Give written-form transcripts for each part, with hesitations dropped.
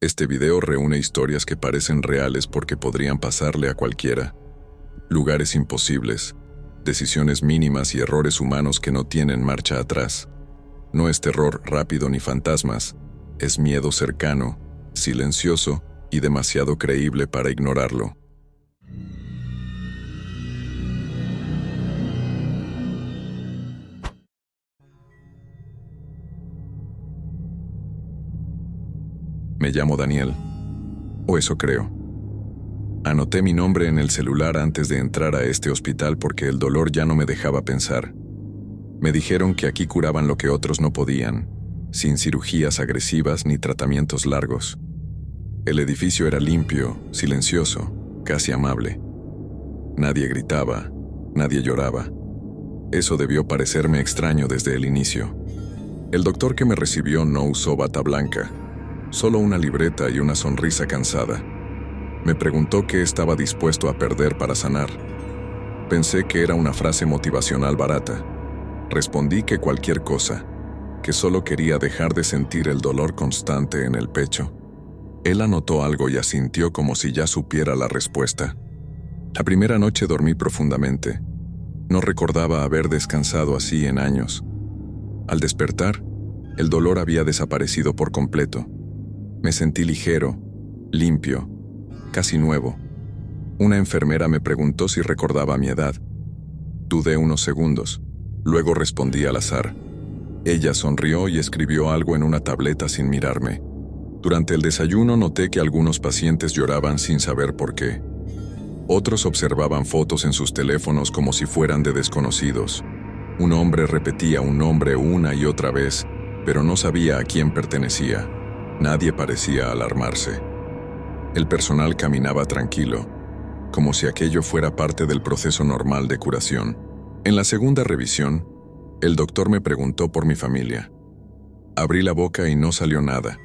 Este video reúne historias que parecen reales porque podrían pasarle a cualquiera. Lugares imposibles, decisiones mínimas y errores humanos que no tienen marcha atrás. No es terror rápido ni fantasmas, es miedo cercano, silencioso y demasiado creíble para ignorarlo. Me llamo Daniel, o eso creo. Anoté mi nombre en el celular antes de entrar a este hospital porque el dolor ya no me dejaba pensar. Me dijeron que aquí curaban lo que otros no podían, sin cirugías agresivas ni tratamientos largos. El edificio era limpio, silencioso, casi amable. Nadie gritaba, nadie lloraba. Eso debió parecerme extraño desde el inicio. El doctor que me recibió no usó bata blanca, solo una libreta y una sonrisa cansada. Me preguntó qué estaba dispuesto a perder para sanar. Pensé que era una frase motivacional barata. Respondí que cualquier cosa, que solo quería dejar de sentir el dolor constante en el pecho. Él anotó algo y asintió como si ya supiera la respuesta. La primera noche dormí profundamente. No recordaba haber descansado así en años. Al despertar, el dolor había desaparecido por completo. Me sentí ligero, limpio, casi nuevo. Una enfermera me preguntó si recordaba mi edad. Dudé unos segundos. Luego respondí al azar. Ella sonrió y escribió algo en una tableta sin mirarme. Durante el desayuno noté que algunos pacientes lloraban sin saber por qué. Otros observaban fotos en sus teléfonos como si fueran de desconocidos. Un hombre repetía un nombre una y otra vez, pero no sabía a quién pertenecía. Nadie parecía alarmarse. El personal caminaba tranquilo, como si aquello fuera parte del proceso normal de curación. En la segunda revisión, el doctor me preguntó por mi familia. Abrí la boca y no salió nada.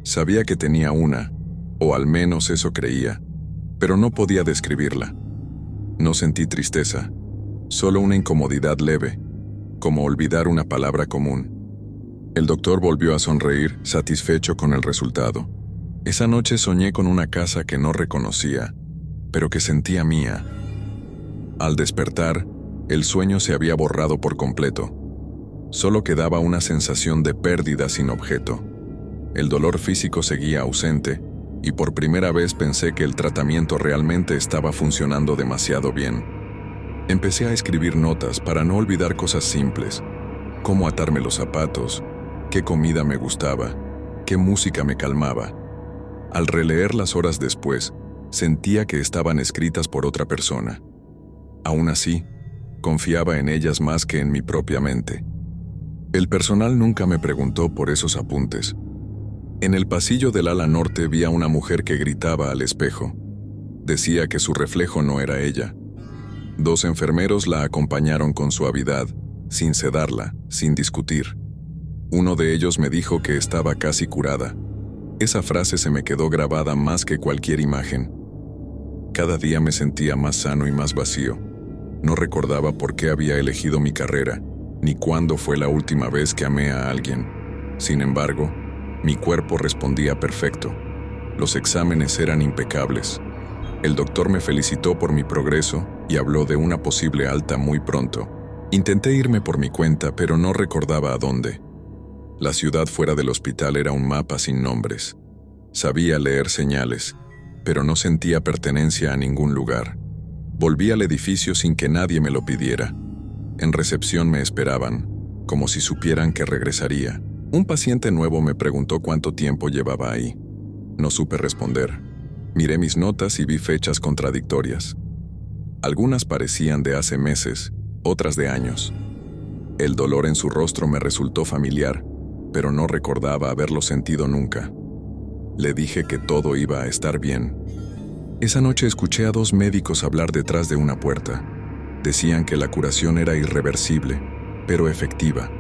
Sabía que tenía una, o al menos eso creía, pero no podía describirla. No sentí tristeza, solo una incomodidad leve, como olvidar una palabra común. El doctor volvió a sonreír, satisfecho con el resultado. Esa noche soñé con una casa que no reconocía, pero que sentía mía. Al despertar, el sueño se había borrado por completo. Solo quedaba una sensación de pérdida sin objeto. El dolor físico seguía ausente, y por primera vez pensé que el tratamiento realmente estaba funcionando demasiado bien. Empecé a escribir notas para no olvidar cosas simples, cómo atarme los zapatos, qué comida me gustaba, qué música me calmaba. Al releer las horas después, sentía que estaban escritas por otra persona. Aún así, confiaba en ellas más que en mi propia mente. El personal nunca me preguntó por esos apuntes. En el pasillo del ala norte vi a una mujer que gritaba al espejo. Decía que su reflejo no era ella. 2 enfermeros la acompañaron con suavidad, sin sedarla, sin discutir. Uno de ellos me dijo que estaba casi curada. Esa frase se me quedó grabada más que cualquier imagen. Cada día me sentía más sano y más vacío. No recordaba por qué había elegido mi carrera, ni cuándo fue la última vez que amé a alguien. Sin embargo, mi cuerpo respondía perfecto. Los exámenes eran impecables. El doctor me felicitó por mi progreso y habló de una posible alta muy pronto. Intenté irme por mi cuenta, pero no recordaba a dónde. La ciudad fuera del hospital era un mapa sin nombres. Sabía leer señales, pero no sentía pertenencia a ningún lugar. Volví al edificio sin que nadie me lo pidiera. En recepción me esperaban, como si supieran que regresaría. Un paciente nuevo me preguntó cuánto tiempo llevaba ahí. No supe responder. Miré mis notas y vi fechas contradictorias. Algunas parecían de hace meses, otras de años. El dolor en su rostro me resultó familiar, pero no recordaba haberlo sentido nunca. Le dije que todo iba a estar bien. Esa noche escuché a 2 médicos hablar detrás de una puerta. Decían que la curación era irreversible, pero efectiva.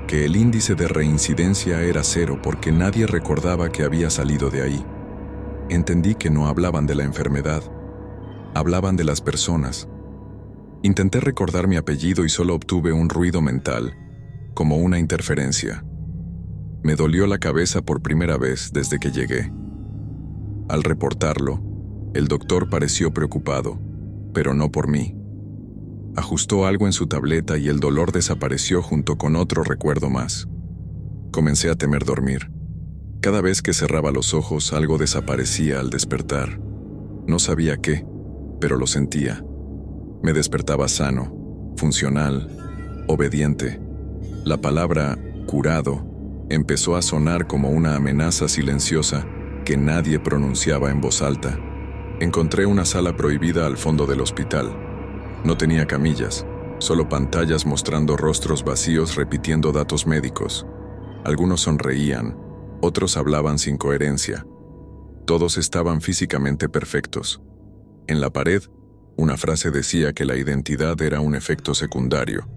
Que el índice de reincidencia era 0 porque nadie recordaba que había salido de ahí. Entendí que no hablaban de la enfermedad, hablaban de las personas. Intenté recordar mi apellido y solo obtuve un ruido mental, como una interferencia. Me dolió la cabeza por primera vez desde que llegué. Al reportarlo, el doctor pareció preocupado, pero no por mí. Ajustó algo en su tableta y el dolor desapareció junto con otro recuerdo más. Comencé a temer dormir. Cada vez que cerraba los ojos, algo desaparecía al despertar. No sabía qué, pero lo sentía. Me despertaba sano, funcional, obediente. La palabra curado empezó a sonar como una amenaza silenciosa que nadie pronunciaba en voz alta. Encontré una sala prohibida al fondo del hospital. No tenía camillas, solo pantallas mostrando rostros vacíos repitiendo datos médicos. Algunos sonreían, otros hablaban sin coherencia. Todos estaban físicamente perfectos. En la pared, una frase decía que la identidad era un efecto secundario.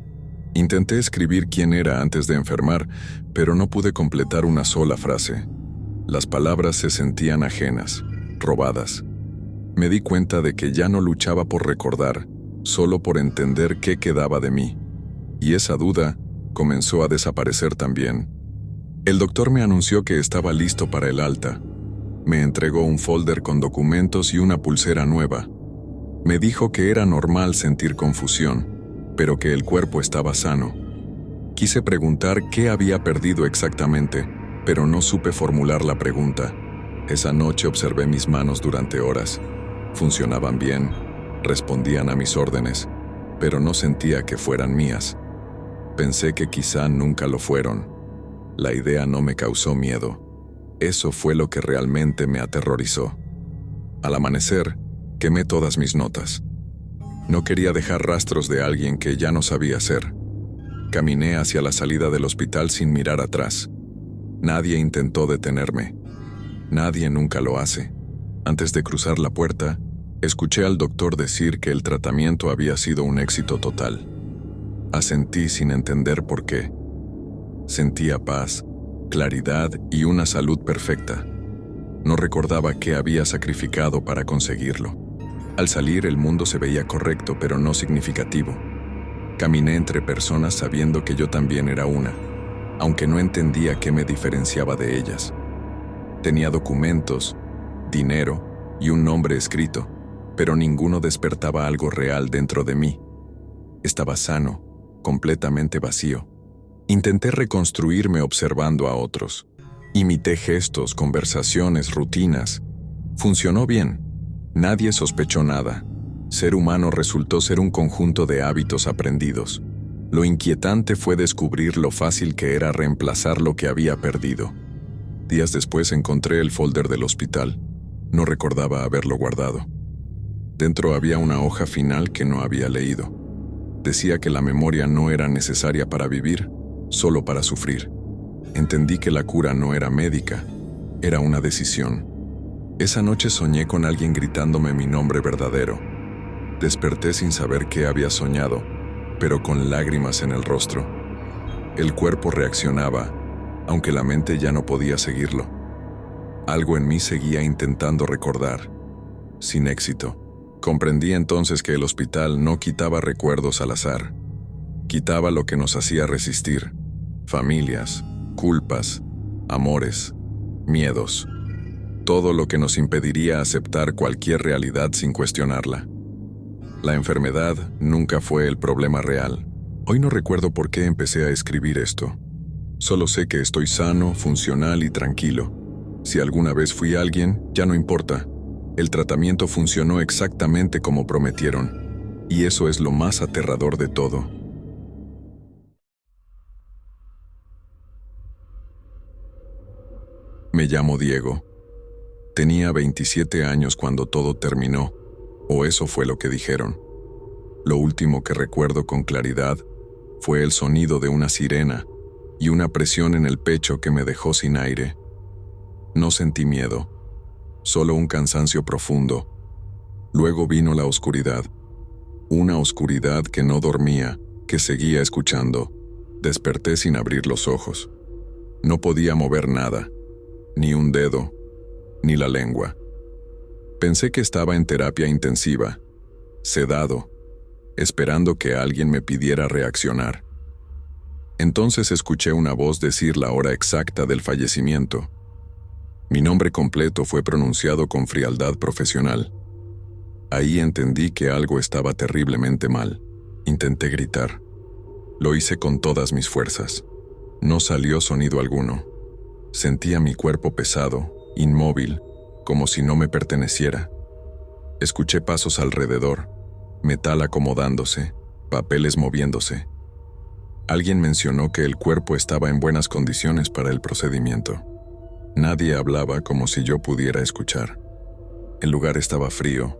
Intenté escribir quién era antes de enfermar, pero no pude completar una sola frase. Las palabras se sentían ajenas, robadas. Me di cuenta de que ya no luchaba por recordar, solo por entender qué quedaba de mí. Y esa duda comenzó a desaparecer también. El doctor me anunció que estaba listo para el alta. Me entregó un folder con documentos y una pulsera nueva. Me dijo que era normal sentir confusión, pero que el cuerpo estaba sano. Quise preguntar qué había perdido exactamente, pero no supe formular la pregunta. Esa noche observé mis manos durante horas. Funcionaban bien, respondían a mis órdenes, pero no sentía que fueran mías. Pensé que quizá nunca lo fueron. La idea no me causó miedo. Eso fue lo que realmente me aterrorizó. Al amanecer, quemé todas mis notas. No quería dejar rastros de alguien que ya no sabía ser. Caminé hacia la salida del hospital sin mirar atrás. Nadie intentó detenerme. Nadie nunca lo hace. Antes de cruzar la puerta, escuché al doctor decir que el tratamiento había sido un éxito total. Asentí sin entender por qué. Sentía paz, claridad y una salud perfecta. No recordaba qué había sacrificado para conseguirlo. Al salir, el mundo se veía correcto, pero no significativo. Caminé entre personas sabiendo que yo también era una, aunque no entendía qué me diferenciaba de ellas. Tenía documentos, dinero y un nombre escrito, pero ninguno despertaba algo real dentro de mí. Estaba sano, completamente vacío. Intenté reconstruirme observando a otros. Imité gestos, conversaciones, rutinas. Funcionó bien. Nadie sospechó nada. Ser humano resultó ser un conjunto de hábitos aprendidos. Lo inquietante fue descubrir lo fácil que era reemplazar lo que había perdido. Días después encontré el folder del hospital. No recordaba haberlo guardado. Dentro había una hoja final que no había leído. Decía que la memoria no era necesaria para vivir, solo para sufrir. Entendí que la cura no era médica, era una decisión. Esa noche soñé con alguien gritándome mi nombre verdadero. Desperté sin saber qué había soñado, pero con lágrimas en el rostro. El cuerpo reaccionaba, aunque la mente ya no podía seguirlo. Algo en mí seguía intentando recordar, sin éxito. Comprendí entonces que el hospital no quitaba recuerdos al azar. Quitaba lo que nos hacía resistir: familias, culpas, amores, miedos. Todo lo que nos impediría aceptar cualquier realidad sin cuestionarla. La enfermedad nunca fue el problema real. Hoy no recuerdo por qué empecé a escribir esto. Solo sé que estoy sano, funcional y tranquilo. Si alguna vez fui alguien, ya no importa. El tratamiento funcionó exactamente como prometieron. Y eso es lo más aterrador de todo. Me llamo Diego. Tenía 27 años cuando todo terminó, o eso fue lo que dijeron. Lo último que recuerdo con claridad fue el sonido de una sirena y una presión en el pecho que me dejó sin aire. No sentí miedo, solo un cansancio profundo. Luego vino la oscuridad, una oscuridad que no dormía, que seguía escuchando. Desperté sin abrir los ojos. No podía mover nada, ni un dedo, ni la lengua. Pensé que estaba en terapia intensiva, sedado, esperando que alguien me pidiera reaccionar. Entonces escuché una voz decir la hora exacta del fallecimiento. Mi nombre completo fue pronunciado con frialdad profesional. Ahí entendí que algo estaba terriblemente mal. Intenté gritar. Lo hice con todas mis fuerzas. No salió sonido alguno. Sentía mi cuerpo pesado, inmóvil, como si no me perteneciera. Escuché pasos alrededor, metal acomodándose, papeles moviéndose. Alguien mencionó que el cuerpo estaba en buenas condiciones para el procedimiento. Nadie hablaba como si yo pudiera escuchar. El lugar estaba frío.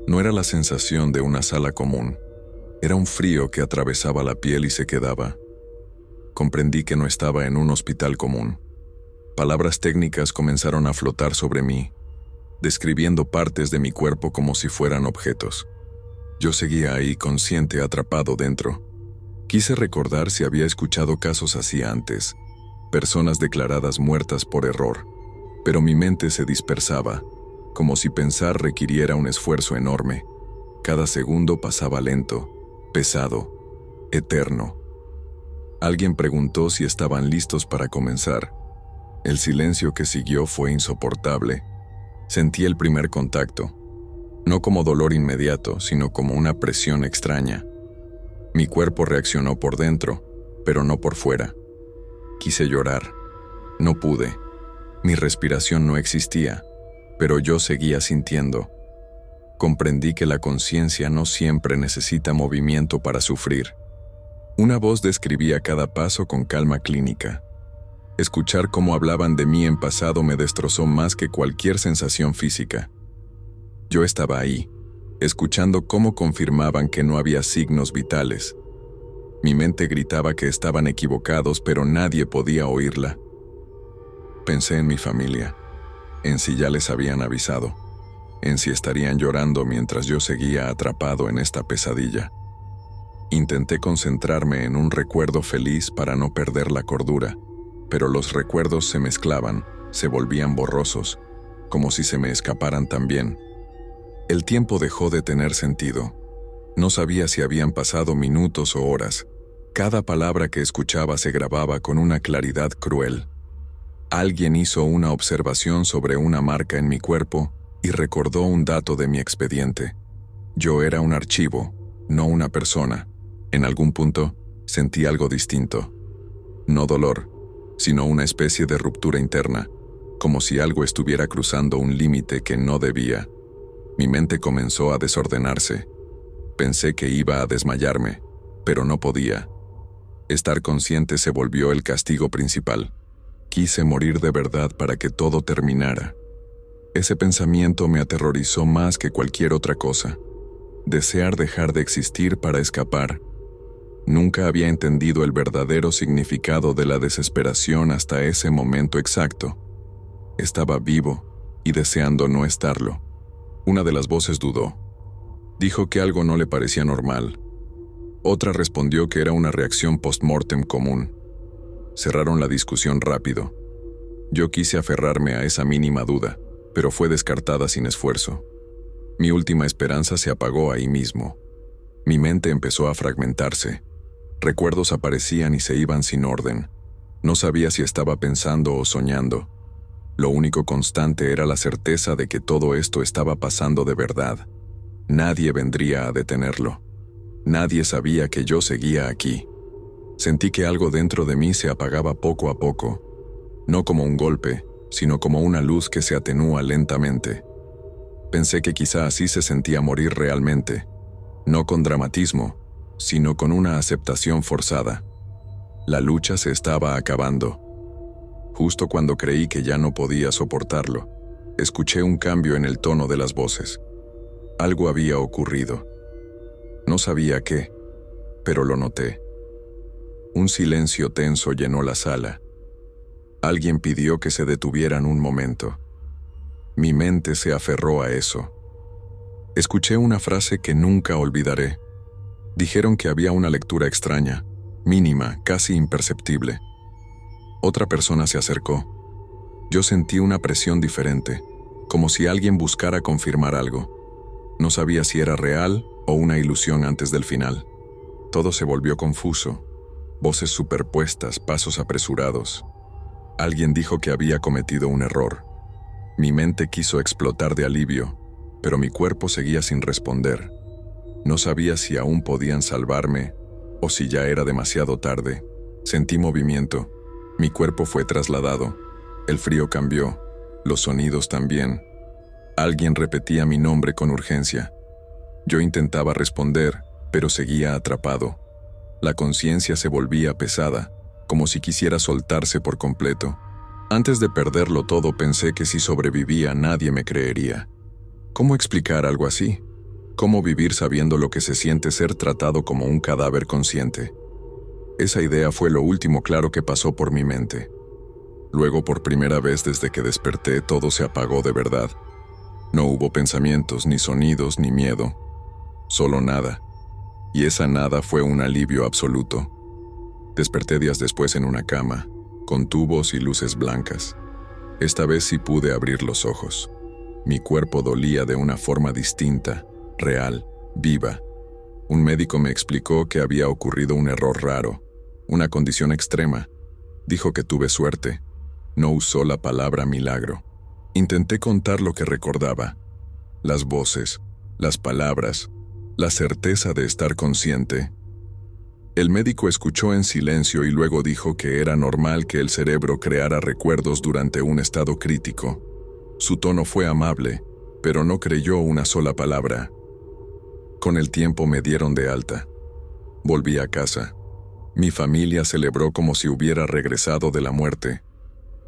No era la sensación de una sala común. Era un frío que atravesaba la piel y se quedaba. Comprendí que no estaba en un hospital común. Palabras técnicas comenzaron a flotar sobre mí, describiendo partes de mi cuerpo como si fueran objetos. Yo seguía ahí, consciente, atrapado dentro. Quise recordar si había escuchado casos así antes, personas declaradas muertas por error, pero mi mente se dispersaba, como si pensar requiriera un esfuerzo enorme. Cada segundo pasaba lento, pesado, eterno. Alguien preguntó si estaban listos para comenzar. El silencio que siguió fue insoportable. Sentí el primer contacto, no como dolor inmediato, sino como una presión extraña. Mi cuerpo reaccionó por dentro, pero no por fuera. Quise llorar. No pude. Mi respiración no existía, pero yo seguía sintiendo. Comprendí que la conciencia no siempre necesita movimiento para sufrir. Una voz describía cada paso con calma clínica. Escuchar cómo hablaban de mí en pasado me destrozó más que cualquier sensación física. Yo estaba ahí, escuchando cómo confirmaban que no había signos vitales. Mi mente gritaba que estaban equivocados, pero nadie podía oírla. Pensé en mi familia, en si ya les habían avisado, en si estarían llorando mientras yo seguía atrapado en esta pesadilla. Intenté concentrarme en un recuerdo feliz para no perder la cordura, pero los recuerdos se mezclaban, se volvían borrosos, como si se me escaparan también. El tiempo dejó de tener sentido. No sabía si habían pasado minutos o horas. Cada palabra que escuchaba se grababa con una claridad cruel. Alguien hizo una observación sobre una marca en mi cuerpo y recordó un dato de mi expediente. Yo era un archivo, no una persona. En algún punto, sentí algo distinto. No dolor, sino una especie de ruptura interna, como si algo estuviera cruzando un límite que no debía. Mi mente comenzó a desordenarse. Pensé que iba a desmayarme, pero no podía. Estar consciente se volvió el castigo principal. Quise morir de verdad para que todo terminara. Ese pensamiento me aterrorizó más que cualquier otra cosa. Desear dejar de existir para escapar. Nunca había entendido el verdadero significado de la desesperación hasta ese momento exacto. Estaba vivo y deseando no estarlo. Una de las voces dudó. Dijo que algo no le parecía normal. Otra respondió que era una reacción post-mortem común. Cerraron la discusión rápido. Yo quise aferrarme a esa mínima duda, pero fue descartada sin esfuerzo. Mi última esperanza se apagó ahí mismo. Mi mente empezó a fragmentarse. Recuerdos aparecían y se iban sin orden. No sabía si estaba pensando o soñando. Lo único constante era la certeza de que todo esto estaba pasando de verdad. Nadie vendría a detenerlo. Nadie sabía que yo seguía aquí. Sentí que algo dentro de mí se apagaba poco a poco. No como un golpe, sino como una luz que se atenúa lentamente. Pensé que quizá así se sentía morir realmente. No con dramatismo, sino con una aceptación forzada. La lucha se estaba acabando. Justo cuando creí que ya no podía soportarlo, escuché un cambio en el tono de las voces. Algo había ocurrido. No sabía qué, pero lo noté. Un silencio tenso llenó la sala. Alguien pidió que se detuvieran un momento. Mi mente se aferró a eso. Escuché una frase que nunca olvidaré. Dijeron que había una lectura extraña, mínima, casi imperceptible. Otra persona se acercó. Yo sentí una presión diferente, como si alguien buscara confirmar algo. No sabía si era real o una ilusión antes del final. Todo se volvió confuso. Voces superpuestas, pasos apresurados. Alguien dijo que había cometido un error. Mi mente quiso explotar de alivio, pero mi cuerpo seguía sin responder. No sabía si aún podían salvarme o si ya era demasiado tarde. Sentí movimiento. Mi cuerpo fue trasladado. El frío cambió. Los sonidos también. Alguien repetía mi nombre con urgencia. Yo intentaba responder, pero seguía atrapado. La conciencia se volvía pesada, como si quisiera soltarse por completo. Antes de perderlo todo pensé que si sobrevivía nadie me creería. ¿Cómo explicar algo así? ¿Cómo vivir sabiendo lo que se siente ser tratado como un cadáver consciente? Esa idea fue lo último claro que pasó por mi mente. Luego, por primera vez desde que desperté, todo se apagó de verdad. No hubo pensamientos, ni sonidos, ni miedo. Solo nada. Y esa nada fue un alivio absoluto. Desperté días después en una cama, con tubos y luces blancas. Esta vez sí pude abrir los ojos. Mi cuerpo dolía de una forma distinta, real, viva. Un médico me explicó que había ocurrido un error raro, una condición extrema. Dijo que tuve suerte. No usó la palabra milagro. Intenté contar lo que recordaba. Las voces, las palabras, la certeza de estar consciente. El médico escuchó en silencio y luego dijo que era normal que el cerebro creara recuerdos durante un estado crítico. Su tono fue amable, pero no creyó una sola palabra. Con el tiempo me dieron de alta. Volví a casa. Mi familia celebró como si hubiera regresado de la muerte.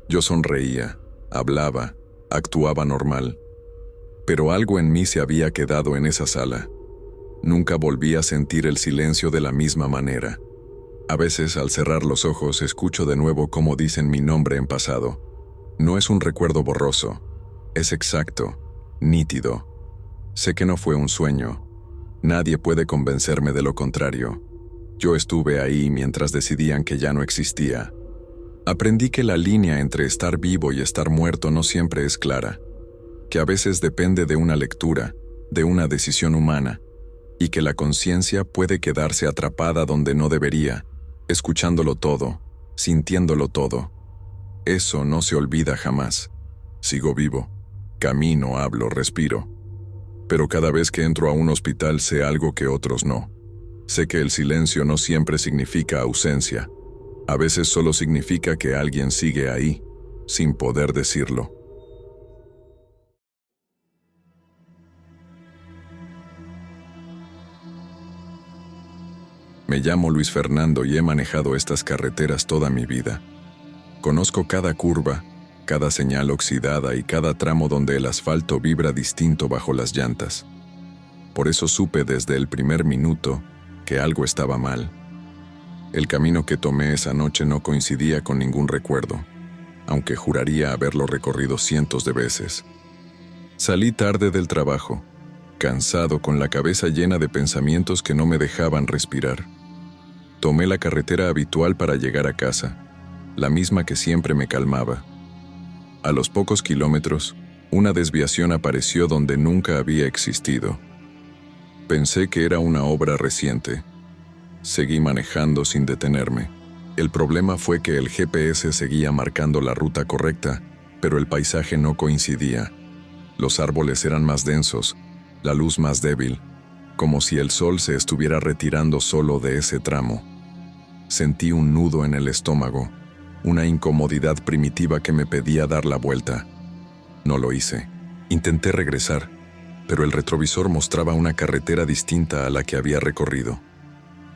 Yo sonreía, hablaba, actuaba normal. Pero algo en mí se había quedado en esa sala. Nunca volví a sentir el silencio de la misma manera. A veces, al cerrar los ojos, escucho de nuevo cómo dicen mi nombre en pasado. No es un recuerdo borroso. Es exacto, nítido. Sé que no fue un sueño. Nadie puede convencerme de lo contrario. Yo estuve ahí mientras decidían que ya no existía. Aprendí que la línea entre estar vivo y estar muerto no siempre es clara, que a veces depende de una lectura, de una decisión humana, y que la conciencia puede quedarse atrapada donde no debería, escuchándolo todo, sintiéndolo todo. Eso no se olvida jamás. Sigo vivo, camino, hablo, respiro. Pero cada vez que entro a un hospital sé algo que otros no. Sé que el silencio no siempre significa ausencia. A veces solo significa que alguien sigue ahí, sin poder decirlo. Me llamo Luis Fernando y he manejado estas carreteras toda mi vida. Conozco cada curva, cada señal oxidada y cada tramo donde el asfalto vibra distinto bajo las llantas. Por eso supe desde el primer minuto que algo estaba mal. El camino que tomé esa noche no coincidía con ningún recuerdo, aunque juraría haberlo recorrido cientos de veces. Salí tarde del trabajo, cansado, con la cabeza llena de pensamientos que no me dejaban respirar. Tomé la carretera habitual para llegar a casa, la misma que siempre me calmaba. A los pocos kilómetros, una desviación apareció donde nunca había existido. Pensé que era una obra reciente. Seguí manejando sin detenerme. El problema fue que el GPS seguía marcando la ruta correcta, pero el paisaje no coincidía. Los árboles eran más densos, la luz más débil, como si el sol se estuviera retirando solo de ese tramo. Sentí un nudo en el estómago, una incomodidad primitiva que me pedía dar la vuelta. No lo hice. Intenté regresar, pero el retrovisor mostraba una carretera distinta a la que había recorrido.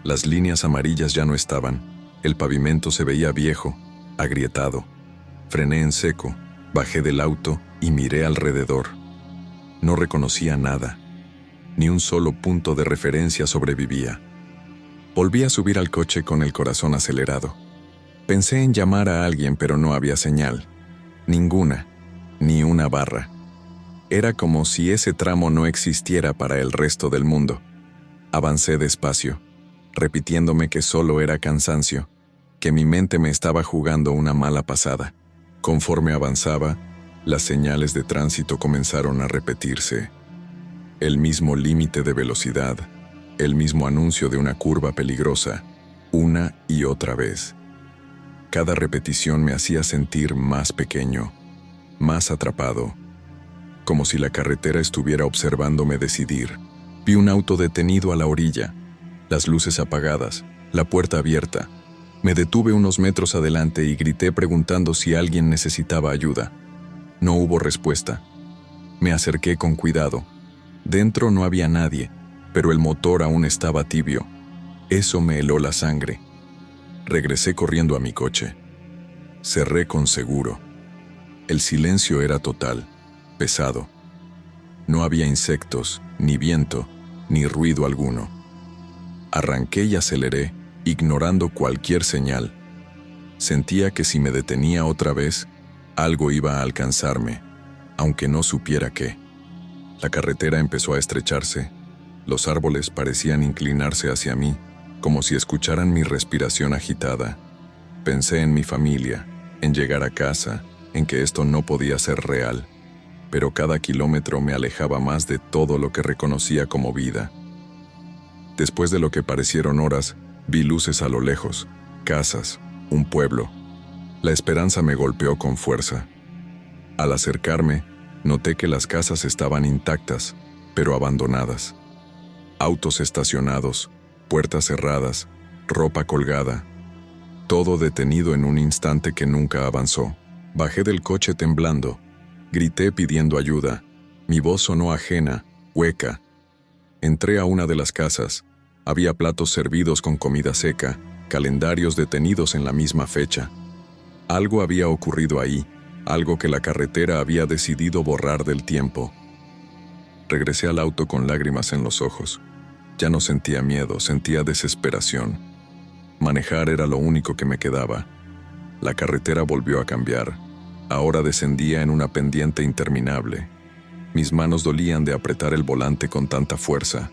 Las líneas amarillas ya no estaban, el pavimento se veía viejo, agrietado. Frené en seco, bajé del auto y miré alrededor. No reconocía nada. Ni un solo punto de referencia sobrevivía. Volví a subir al coche con el corazón acelerado. Pensé en llamar a alguien, pero no había señal. Ninguna, ni una barra. Era como si ese tramo no existiera para el resto del mundo. Avancé despacio, repitiéndome que solo era cansancio, que mi mente me estaba jugando una mala pasada. Conforme avanzaba, las señales de tránsito comenzaron a repetirse. El mismo límite de velocidad, el mismo anuncio de una curva peligrosa, una y otra vez. Cada repetición me hacía sentir más pequeño, más atrapado, como si la carretera estuviera observándome decidir. Vi un auto detenido a la orilla, las luces apagadas, la puerta abierta. Me detuve unos metros adelante y grité preguntando si alguien necesitaba ayuda. No hubo respuesta. Me acerqué con cuidado. Dentro no había nadie, pero el motor aún estaba tibio. Eso me heló la sangre. Regresé corriendo a mi coche. Cerré con seguro. El silencio era total, pesado. No había insectos, ni viento, ni ruido alguno. Arranqué y aceleré, ignorando cualquier señal. Sentía que si me detenía otra vez, algo iba a alcanzarme, aunque no supiera qué. La carretera empezó a estrecharse. Los árboles parecían inclinarse hacia mí, como si escucharan mi respiración agitada. Pensé en mi familia, en llegar a casa, en que esto no podía ser real, pero cada kilómetro me alejaba más de todo lo que reconocía como vida. Después de lo que parecieron horas, vi luces a lo lejos, casas, un pueblo. La esperanza me golpeó con fuerza. Al acercarme, noté que las casas estaban intactas, pero abandonadas. Autos estacionados, puertas cerradas, ropa colgada. Todo detenido en un instante que nunca avanzó. Bajé del coche temblando. Grité pidiendo ayuda. Mi voz sonó ajena, hueca. Entré a una de las casas. Había platos servidos con comida seca, calendarios detenidos en la misma fecha. Algo había ocurrido ahí, algo que la carretera había decidido borrar del tiempo. Regresé al auto con lágrimas en los ojos. Ya no sentía miedo, sentía desesperación. Manejar era lo único que me quedaba. La carretera volvió a cambiar. Ahora descendía en una pendiente interminable. Mis manos dolían de apretar el volante con tanta fuerza.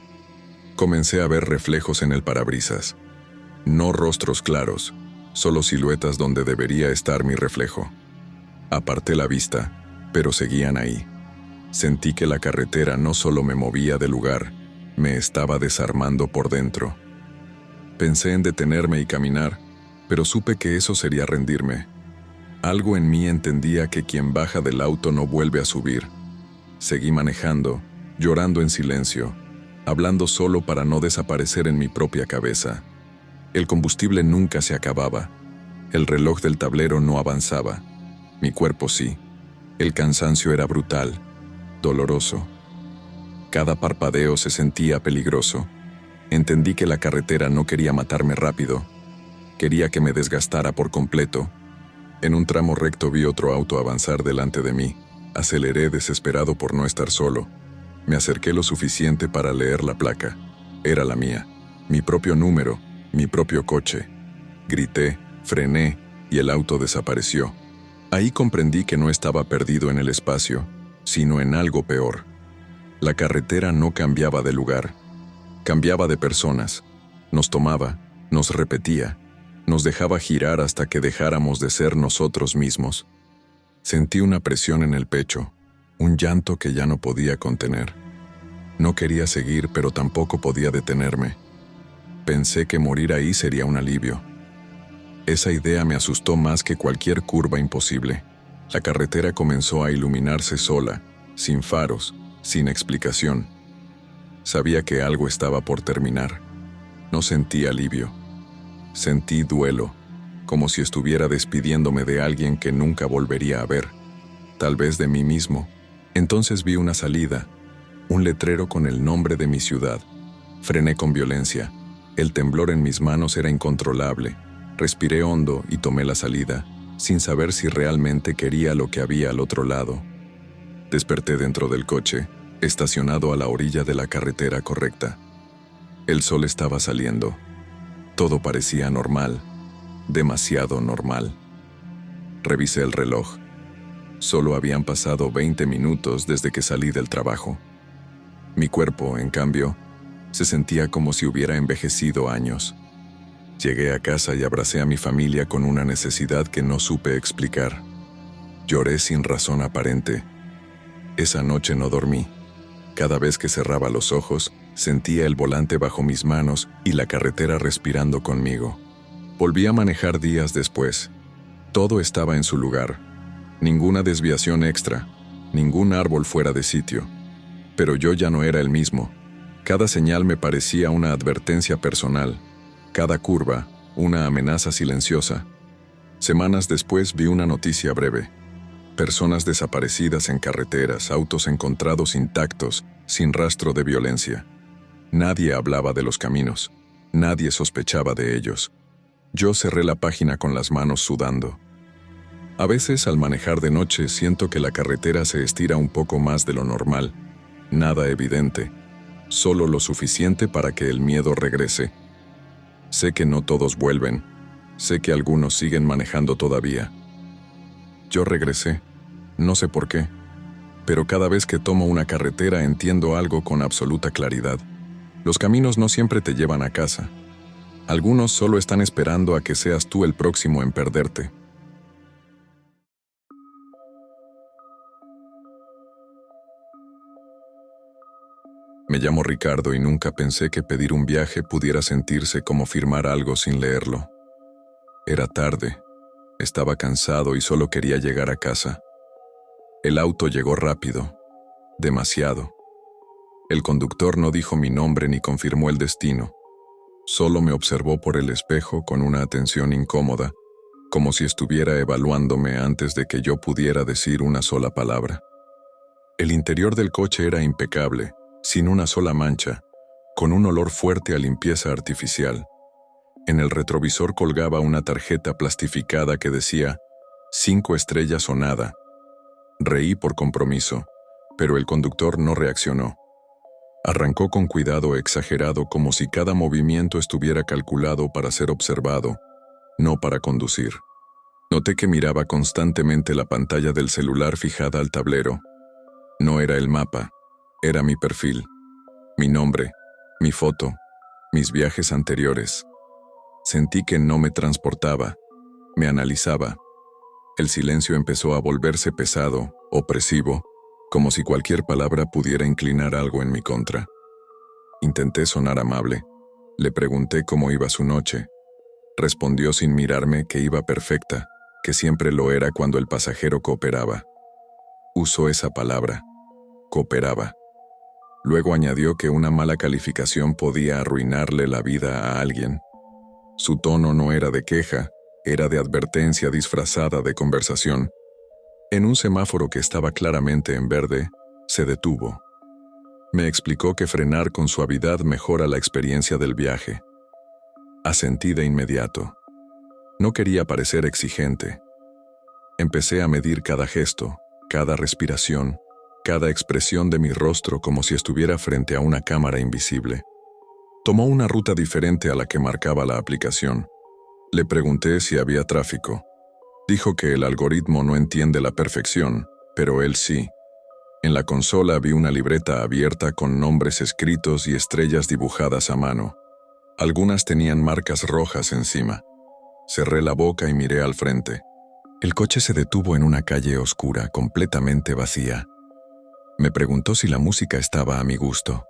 Comencé a ver reflejos en el parabrisas. No rostros claros, solo siluetas donde debería estar mi reflejo. Aparté la vista, pero seguían ahí. Sentí que la carretera no solo me movía del lugar, me estaba desarmando por dentro. Pensé en detenerme y caminar, pero supe que eso sería rendirme. Algo en mí entendía que quien baja del auto no vuelve a subir. Seguí manejando, llorando en silencio, hablando solo para no desaparecer en mi propia cabeza. El combustible nunca se acababa. El reloj del tablero no avanzaba. Mi cuerpo sí. El cansancio era brutal, doloroso. Cada parpadeo se sentía peligroso. Entendí que la carretera no quería matarme rápido. Quería que me desgastara por completo. En un tramo recto vi otro auto avanzar delante de mí. Aceleré desesperado por no estar solo. Me acerqué lo suficiente para leer la placa. Era la mía, mi propio número, mi propio coche. Grité, frené y el auto desapareció. Ahí comprendí que no estaba perdido en el espacio, sino en algo peor. La carretera no cambiaba de lugar, cambiaba de personas. Nos tomaba, nos repetía, nos dejaba girar hasta que dejáramos de ser nosotros mismos. Sentí una presión en el pecho, un llanto que ya no podía contener. No quería seguir, pero tampoco podía detenerme. Pensé que morir ahí sería un alivio. Esa idea me asustó más que cualquier curva imposible. La carretera comenzó a iluminarse sola, sin faros, sin explicación. Sabía que algo estaba por terminar. No sentí alivio. Sentí duelo, como si estuviera despidiéndome de alguien que nunca volvería a ver. Tal vez de mí mismo. Entonces vi una salida, un letrero con el nombre de mi ciudad. Frené con violencia. El temblor en mis manos era incontrolable. Respiré hondo y tomé la salida, sin saber si realmente quería lo que había al otro lado. Desperté dentro del coche, estacionado a la orilla de la carretera correcta. El sol estaba saliendo. Todo parecía normal, demasiado normal. Revisé el reloj. Solo habían pasado 20 minutos desde que salí del trabajo. Mi cuerpo, en cambio, se sentía como si hubiera envejecido años. Llegué a casa y abracé a mi familia con una necesidad que no supe explicar. Lloré sin razón aparente. Esa noche no dormí. Cada vez que cerraba los ojos, sentía el volante bajo mis manos y la carretera respirando conmigo. Volví a manejar días después. Todo estaba en su lugar. Ninguna desviación extra, ningún árbol fuera de sitio. Pero yo ya no era el mismo. Cada señal me parecía una advertencia personal. Cada curva, una amenaza silenciosa. Semanas después vi una noticia breve. Personas desaparecidas en carreteras, autos encontrados intactos, sin rastro de violencia. Nadie hablaba de los caminos. Nadie sospechaba de ellos. Yo cerré la página con las manos sudando. A veces, al manejar de noche, siento que la carretera se estira un poco más de lo normal. Nada evidente, solo lo suficiente para que el miedo regrese. Sé que no todos vuelven. Sé que algunos siguen manejando todavía. Yo regresé, no sé por qué, pero cada vez que tomo una carretera entiendo algo con absoluta claridad. Los caminos no siempre te llevan a casa. Algunos solo están esperando a que seas tú el próximo en perderte. Me llamo Ricardo y nunca pensé que pedir un viaje pudiera sentirse como firmar algo sin leerlo. Era tarde, estaba cansado y solo quería llegar a casa. El auto llegó rápido, demasiado. El conductor no dijo mi nombre ni confirmó el destino. Solo me observó por el espejo con una atención incómoda, como si estuviera evaluándome antes de que yo pudiera decir una sola palabra. El interior del coche era impecable, sin una sola mancha, con un olor fuerte a limpieza artificial. En el retrovisor colgaba una tarjeta plastificada que decía 5 estrellas o nada. Reí por compromiso, pero el conductor no reaccionó. Arrancó con cuidado exagerado como si cada movimiento estuviera calculado para ser observado, no para conducir. Noté que miraba constantemente la pantalla del celular fijada al tablero. No era el mapa, era mi perfil, mi nombre, mi foto, mis viajes anteriores. Sentí que no me transportaba, me analizaba. El silencio empezó a volverse pesado, opresivo, como si cualquier palabra pudiera inclinar algo en mi contra. Intenté sonar amable. Le pregunté cómo iba su noche. Respondió sin mirarme que iba perfecta, que siempre lo era cuando el pasajero cooperaba. Usó esa palabra, cooperaba. Luego añadió que una mala calificación podía arruinarle la vida a alguien. Su tono no era de queja, era de advertencia disfrazada de conversación. En un semáforo que estaba claramente en verde, se detuvo. Me explicó que frenar con suavidad mejora la experiencia del viaje. Asentí de inmediato. No quería parecer exigente. Empecé a medir cada gesto, cada respiración, cada expresión de mi rostro como si estuviera frente a una cámara invisible. Tomó una ruta diferente a la que marcaba la aplicación. Le pregunté si había tráfico. Dijo que el algoritmo no entiende la perfección, pero él sí. En la consola vi una libreta abierta con nombres escritos y estrellas dibujadas a mano. Algunas tenían marcas rojas encima. Cerré la boca y miré al frente. El coche se detuvo en una calle oscura, completamente vacía. Me preguntó si la música estaba a mi gusto.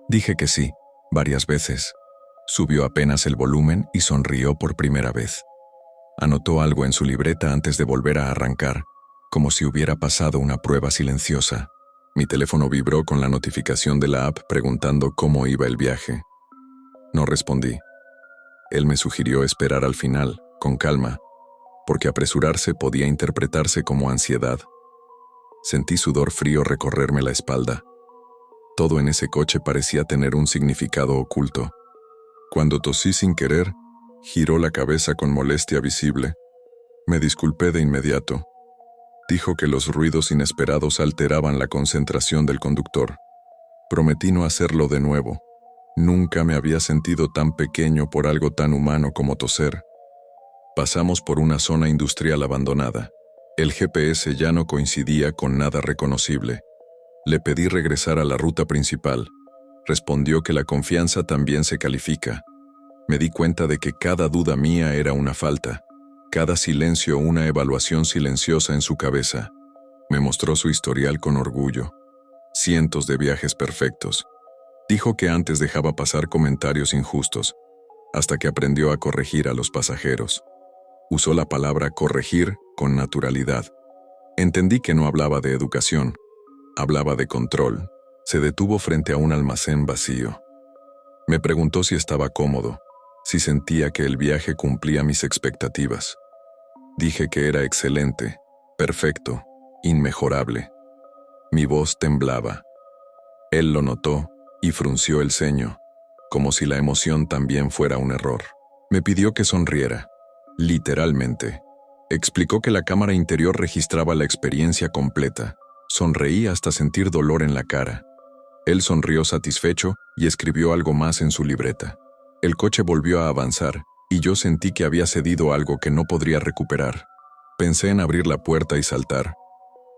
Dije que sí, varias veces. Subió apenas el volumen y sonrió por primera vez. Anotó algo en su libreta antes de volver a arrancar, como si hubiera pasado una prueba silenciosa. Mi teléfono vibró con la notificación de la app preguntando cómo iba el viaje. No respondí. Él me sugirió esperar al final, con calma, porque apresurarse podía interpretarse como ansiedad. Sentí sudor frío recorrerme la espalda. Todo en ese coche parecía tener un significado oculto. Cuando tosí sin querer, giró la cabeza con molestia visible. Me disculpé de inmediato. Dijo que los ruidos inesperados alteraban la concentración del conductor. Prometí no hacerlo de nuevo. Nunca me había sentido tan pequeño por algo tan humano como toser. Pasamos por una zona industrial abandonada. El GPS ya no coincidía con nada reconocible. Le pedí regresar a la ruta principal. Respondió que la confianza también se califica. Me di cuenta de que cada duda mía era una falta, cada silencio una evaluación silenciosa en su cabeza. Me mostró su historial con orgullo. Cientos de viajes perfectos. Dijo que antes dejaba pasar comentarios injustos. hasta que aprendió a corregir a los pasajeros. Usó la palabra corregir con naturalidad. Entendí que no hablaba de educación, hablaba de control. Se detuvo frente a un almacén vacío. Me preguntó si estaba cómodo, si sentía que el viaje cumplía mis expectativas. Dije que era excelente, perfecto, inmejorable. Mi voz temblaba. Él lo notó y frunció el ceño, como si la emoción también fuera un error. Me pidió que sonriera, literalmente. Explicó que la cámara interior registraba la experiencia completa. Sonreí hasta sentir dolor en la cara. Él sonrió satisfecho y escribió algo más en su libreta. El coche volvió a avanzar y yo sentí que había cedido algo que no podría recuperar. Pensé en abrir la puerta y saltar,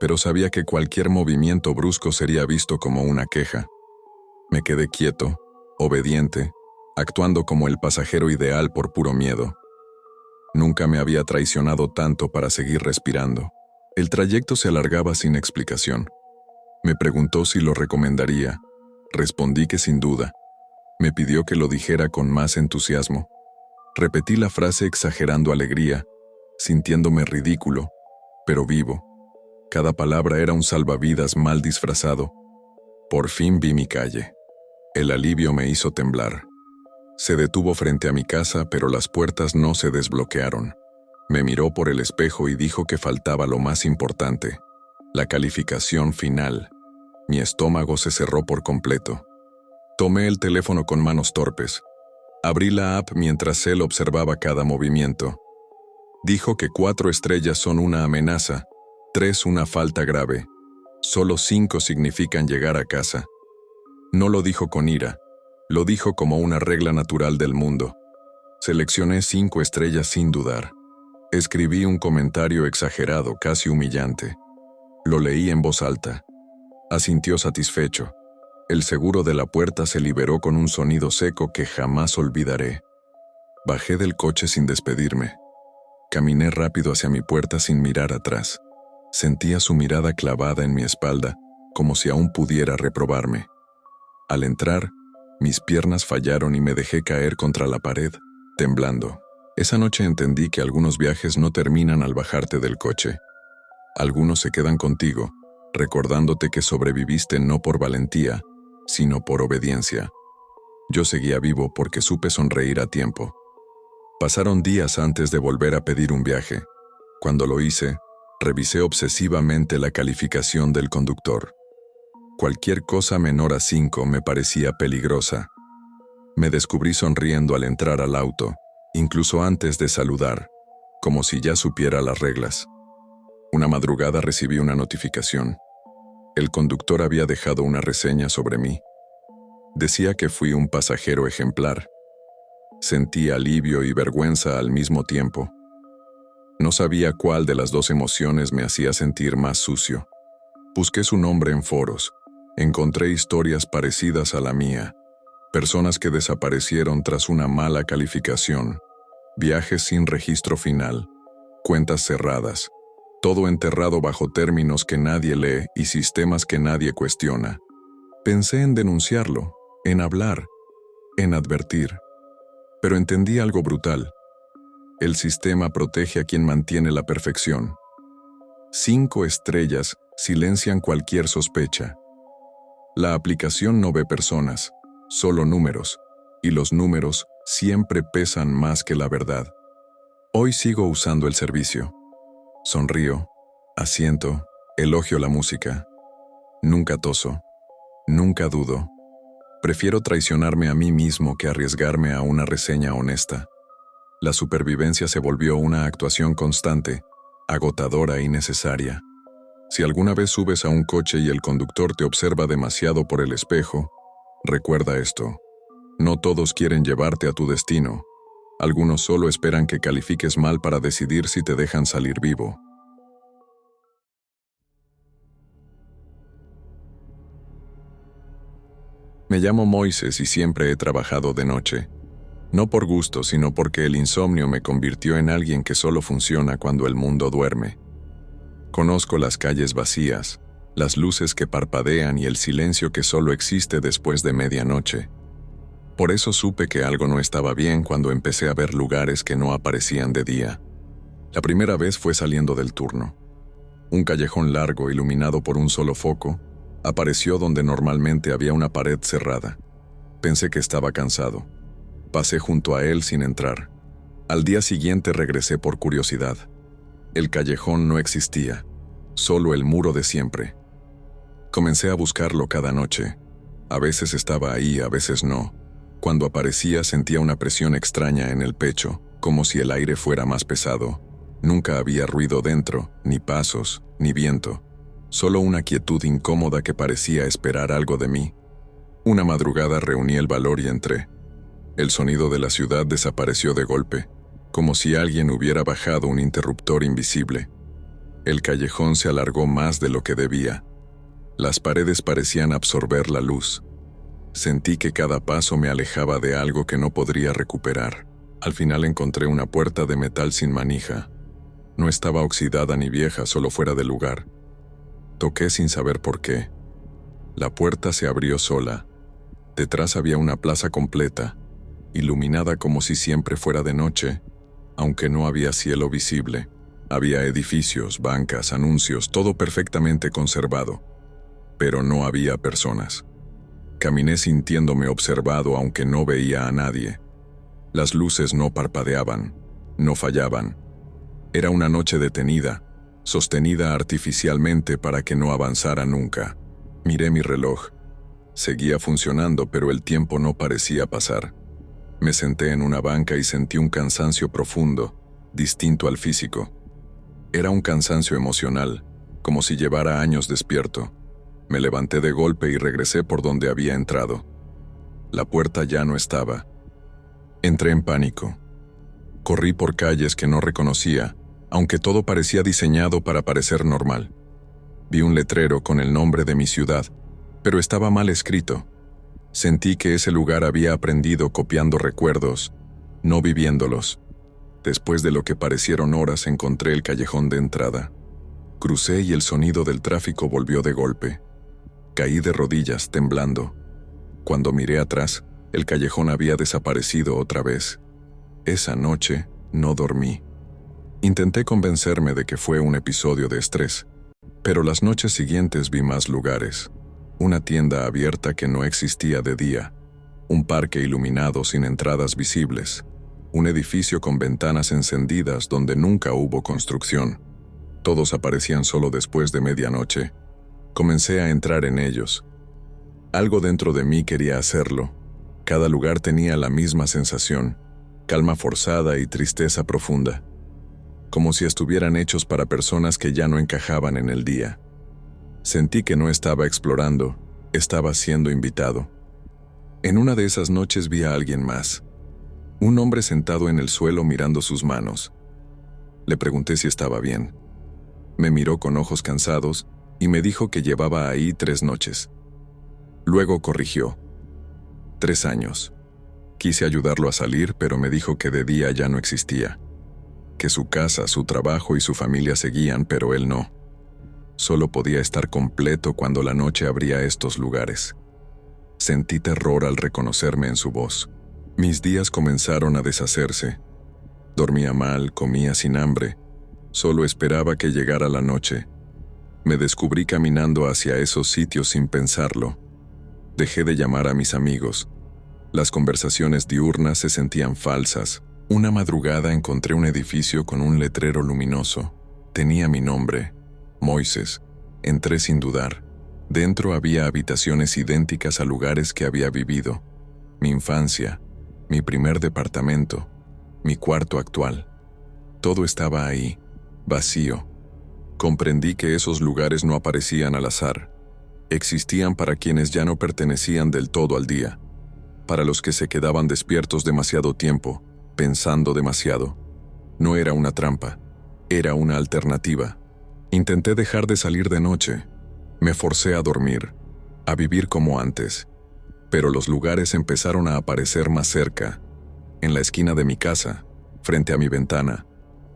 pero sabía que cualquier movimiento brusco sería visto como una queja. Me quedé quieto, obediente, actuando como el pasajero ideal por puro miedo. Nunca me había traicionado tanto para seguir respirando. El trayecto se alargaba sin explicación. Me preguntó si lo recomendaría. Respondí que sin duda. Me pidió que lo dijera con más entusiasmo. Repetí la frase exagerando alegría, sintiéndome ridículo, pero vivo. Cada palabra era un salvavidas mal disfrazado. Por fin vi mi calle. El alivio me hizo temblar. Se detuvo frente a mi casa, pero las puertas no se desbloquearon. Me miró por el espejo y dijo que faltaba lo más importante, la calificación final. Mi estómago se cerró por completo. Tomé el teléfono con manos torpes. Abrí la app mientras él observaba cada movimiento. Dijo que 4 estrellas son una amenaza, 3 una falta grave. Solo 5 significan llegar a casa. No lo dijo con ira, lo dijo como una regla natural del mundo. Seleccioné 5 estrellas sin dudar. Escribí un comentario exagerado, casi humillante. Lo leí en voz alta. Asintió satisfecho. El seguro de la puerta se liberó con un sonido seco que jamás olvidaré. Bajé del coche sin despedirme. Caminé rápido hacia mi puerta sin mirar atrás. Sentía su mirada clavada en mi espalda, como si aún pudiera reprobarme. Al entrar, mis piernas fallaron y me dejé caer contra la pared, temblando. Esa noche entendí que algunos viajes no terminan al bajarte del coche. Algunos se quedan contigo, recordándote que sobreviviste no por valentía, sino por obediencia. Yo seguía vivo porque supe sonreír a tiempo. Pasaron días antes de volver a pedir un viaje. Cuando lo hice, revisé obsesivamente la calificación del conductor. Cualquier cosa menor a 5 me parecía peligrosa. Me descubrí sonriendo al entrar al auto, incluso antes de saludar, como si ya supiera las reglas. Una madrugada recibí una notificación. El conductor había dejado una reseña sobre mí. Decía que fui un pasajero ejemplar. Sentí alivio y vergüenza al mismo tiempo. No sabía cuál de las dos emociones me hacía sentir más sucio. Busqué su nombre en foros. Encontré historias parecidas a la mía. Personas que desaparecieron tras una mala calificación. Viajes sin registro final. Cuentas cerradas. Todo enterrado bajo términos que nadie lee y sistemas que nadie cuestiona. Pensé en denunciarlo, en hablar, en advertir. Pero entendí algo brutal. El sistema protege a quien mantiene la perfección. 5 estrellas silencian cualquier sospecha. La aplicación no ve personas, solo números, y los números siempre pesan más que la verdad. Hoy sigo usando el servicio. Sonrío, asiento, elogio la música. Nunca toso, nunca dudo. Prefiero traicionarme a mí mismo que arriesgarme a una reseña honesta. La supervivencia se volvió una actuación constante, agotadora y necesaria. Si alguna vez subes a un coche y el conductor te observa demasiado por el espejo, recuerda esto. No todos quieren llevarte a tu destino. Algunos solo esperan que califiques mal para decidir si te dejan salir vivo. Me llamo Moises y siempre he trabajado de noche. No por gusto, sino porque el insomnio me convirtió en alguien que solo funciona cuando el mundo duerme. Conozco las calles vacías, las luces que parpadean y el silencio que solo existe después de medianoche. Por eso supe que algo no estaba bien cuando empecé a ver lugares que no aparecían de día. La primera vez fue saliendo del turno. Un callejón largo, iluminado por un solo foco, apareció donde normalmente había una pared cerrada. Pensé que estaba cansado. Pasé junto a él sin entrar. Al día siguiente regresé por curiosidad. El callejón no existía, solo el muro de siempre. Comencé a buscarlo cada noche. A veces estaba ahí, a veces no. Cuando aparecía sentía una presión extraña en el pecho, como si el aire fuera más pesado. Nunca había ruido dentro, ni pasos, ni viento. Solo una quietud incómoda que parecía esperar algo de mí. Una madrugada reuní el valor y entré. El sonido de la ciudad desapareció de golpe, como si alguien hubiera bajado un interruptor invisible. El callejón se alargó más de lo que debía. Las paredes parecían absorber la luz. Sentí que cada paso me alejaba de algo que no podría recuperar. Al final encontré una puerta de metal sin manija. No estaba oxidada ni vieja, solo fuera de lugar. Toqué sin saber por qué. La puerta se abrió sola. Detrás había una plaza completa, iluminada como si siempre fuera de noche, aunque no había cielo visible. Había edificios, bancas, anuncios, todo perfectamente conservado. Pero no había personas. Caminé sintiéndome observado aunque no veía a nadie. Las luces no parpadeaban, no fallaban. Era una noche detenida, sostenida artificialmente para que no avanzara nunca. Miré mi reloj. Seguía funcionando, pero el tiempo no parecía pasar. Me senté en una banca y sentí un cansancio profundo, distinto al físico. Era un cansancio emocional, como si llevara años despierto. Me levanté de golpe y regresé por donde había entrado. La puerta ya no estaba. Entré en pánico. Corrí por calles que no reconocía, aunque todo parecía diseñado para parecer normal. Vi un letrero con el nombre de mi ciudad, pero estaba mal escrito. Sentí que ese lugar había aprendido copiando recuerdos, no viviéndolos. Después de lo que parecieron horas, encontré el callejón de entrada. Crucé y el sonido del tráfico volvió de golpe. Caí de rodillas, temblando. Cuando miré atrás, el callejón había desaparecido otra vez. Esa noche no dormí. Intenté convencerme de que fue un episodio de estrés, pero las noches siguientes vi más lugares. Una tienda abierta que no existía de día, un parque iluminado sin entradas visibles, un edificio con ventanas encendidas donde nunca hubo construcción. Todos aparecían solo después de medianoche. Comencé a entrar en ellos. Algo dentro de mí quería hacerlo. Cada lugar tenía la misma sensación, calma forzada y tristeza profunda, como si estuvieran hechos para personas que ya no encajaban en el día. Sentí que no estaba explorando, estaba siendo invitado. En una de esas noches vi a alguien más. Un hombre sentado en el suelo mirando sus manos. Le pregunté si estaba bien. Me miró con ojos cansados y me dijo que llevaba ahí 3 noches. Luego corrigió. 3 años. Quise ayudarlo a salir, pero me dijo que de día ya no existía. Que su casa, su trabajo y su familia seguían, pero él no. Solo podía estar completo cuando la noche abría estos lugares. Sentí terror al reconocerme en su voz. Mis días comenzaron a deshacerse. Dormía mal, comía sin hambre. Solo esperaba que llegara la noche. Me descubrí caminando hacia esos sitios sin pensarlo. Dejé de llamar a mis amigos. Las conversaciones diurnas se sentían falsas. Una madrugada encontré un edificio con un letrero luminoso. Tenía mi nombre, Moises. Entré sin dudar. Dentro había habitaciones idénticas a lugares que había vivido. Mi infancia, mi primer departamento, mi cuarto actual. Todo estaba ahí, vacío. Comprendí que esos lugares no aparecían al azar. Existían para quienes ya no pertenecían del todo al día. Para los que se quedaban despiertos demasiado tiempo, pensando demasiado. No era una trampa, era una alternativa. Intenté dejar de salir de noche. Me forcé a dormir, a vivir como antes. Pero los lugares empezaron a aparecer más cerca. En la esquina de mi casa, frente a mi ventana.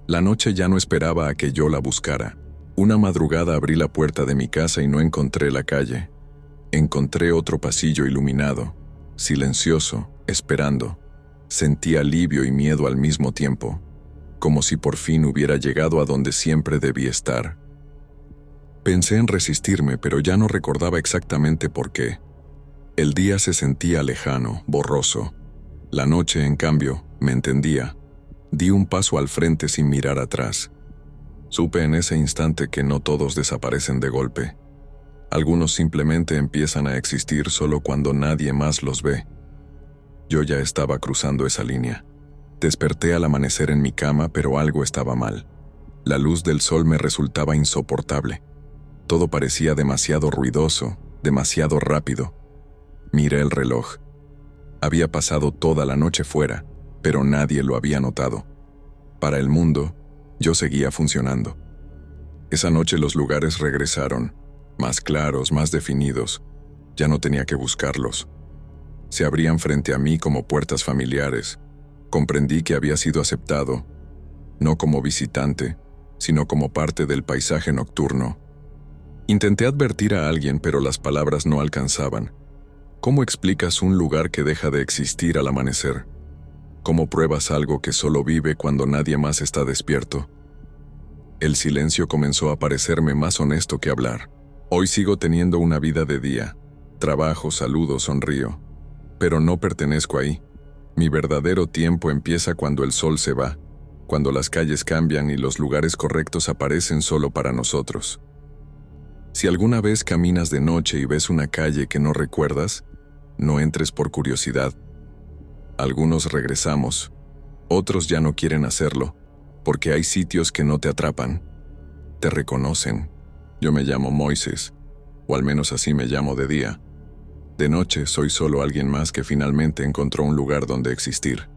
La noche ya no esperaba a que yo la buscara. Una madrugada abrí la puerta de mi casa y no encontré la calle. Encontré otro pasillo iluminado, silencioso, esperando. Sentí alivio y miedo al mismo tiempo, como si por fin hubiera llegado a donde siempre debía estar. Pensé en resistirme, pero ya no recordaba exactamente por qué. El día se sentía lejano, borroso. La noche, en cambio, me entendía. Di un paso al frente sin mirar atrás. Supe en ese instante que no todos desaparecen de golpe. Algunos simplemente empiezan a existir solo cuando nadie más los ve. Yo ya estaba cruzando esa línea. Desperté al amanecer en mi cama, pero algo estaba mal. La luz del sol me resultaba insoportable. Todo parecía demasiado ruidoso, demasiado rápido. Miré el reloj. Había pasado toda la noche fuera, pero nadie lo había notado. Para el mundo, yo seguía funcionando. Esa noche los lugares regresaron, más claros, más definidos. Ya no tenía que buscarlos. Se abrían frente a mí como puertas familiares. Comprendí que había sido aceptado, no como visitante, sino como parte del paisaje nocturno. Intenté advertir a alguien, pero las palabras no alcanzaban. ¿Cómo explicas un lugar que deja de existir al amanecer? ¿Cómo pruebas algo que solo vive cuando nadie más está despierto? El silencio comenzó a parecerme más honesto que hablar. Hoy sigo teniendo una vida de día. Trabajo, saludo, sonrío. Pero no pertenezco ahí. Mi verdadero tiempo empieza cuando el sol se va, cuando las calles cambian y los lugares correctos aparecen solo para nosotros. Si alguna vez caminas de noche y ves una calle que no recuerdas, no entres por curiosidad. Algunos regresamos, otros ya no quieren hacerlo, porque hay sitios que no te atrapan. Te reconocen. Yo me llamo Moises, o al menos así me llamo de día. De noche soy solo alguien más que finalmente encontró un lugar donde existir.